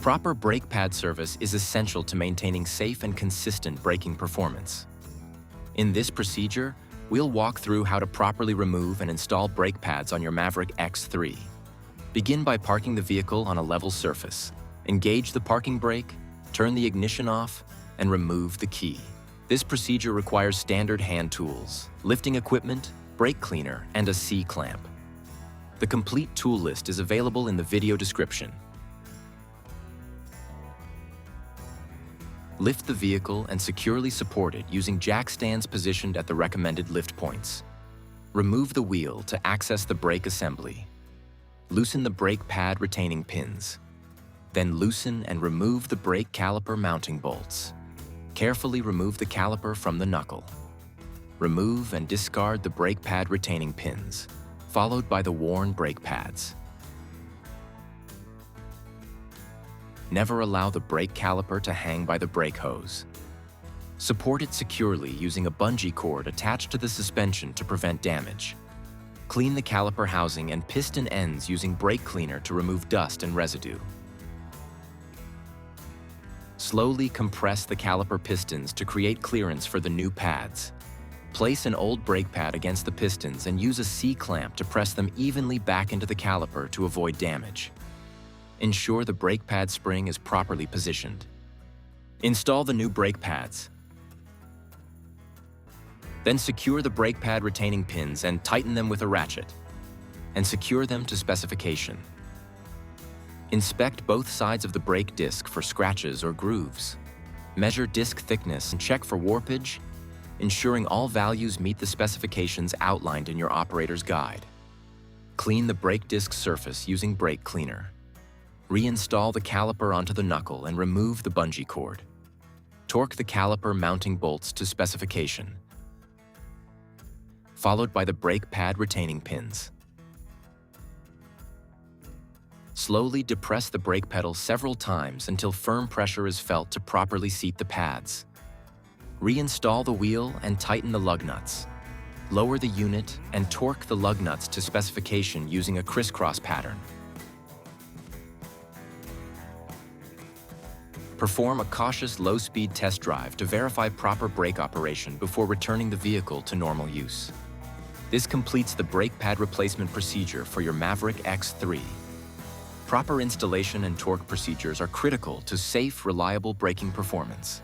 Proper brake pad service is essential to maintaining safe and consistent braking performance. In this procedure, we'll walk through how to properly remove and install brake pads on your Maverick X3. Begin by parking the vehicle on a level surface. Engage the parking brake, turn the ignition off, and remove the key. This procedure requires standard hand tools, lifting equipment, brake cleaner, and a C-clamp. The complete tool list is available in the video description. Lift the vehicle and securely support it using jack stands positioned at the recommended lift points. Remove the wheel to access the brake assembly. Loosen the brake pad retaining pins. Then loosen and remove the brake caliper mounting bolts. Carefully remove the caliper from the knuckle. Remove and discard the brake pad retaining pins, followed by the worn brake pads. Never allow the brake caliper to hang by the brake hose. Support it securely using a bungee cord attached to the suspension to prevent damage. Clean the caliper housing and piston ends using brake cleaner to remove dust and residue. Slowly compress the caliper pistons to create clearance for the new pads. Place an old brake pad against the pistons and use a C-clamp to press them evenly back into the caliper to avoid damage. Ensure the brake pad spring is properly positioned. Install the new brake pads. Then secure the brake pad retaining pins and tighten them with a ratchet, and secure them to specification. Inspect both sides of the brake disc for scratches or grooves. Measure disc thickness and check for warpage, ensuring all values meet the specifications outlined in your operator's guide. Clean the brake disc surface using brake cleaner. Reinstall the caliper onto the knuckle and remove the bungee cord. Torque the caliper mounting bolts to specification, followed by the brake pad retaining pins. Slowly depress the brake pedal several times until firm pressure is felt to properly seat the pads. Reinstall the wheel and tighten the lug nuts. Lower the unit and torque the lug nuts to specification using a crisscross pattern. Perform a cautious low-speed test drive to verify proper brake operation before returning the vehicle to normal use. This completes the brake pad replacement procedure for your Maverick X3. Proper installation and torque procedures are critical to safe, reliable braking performance.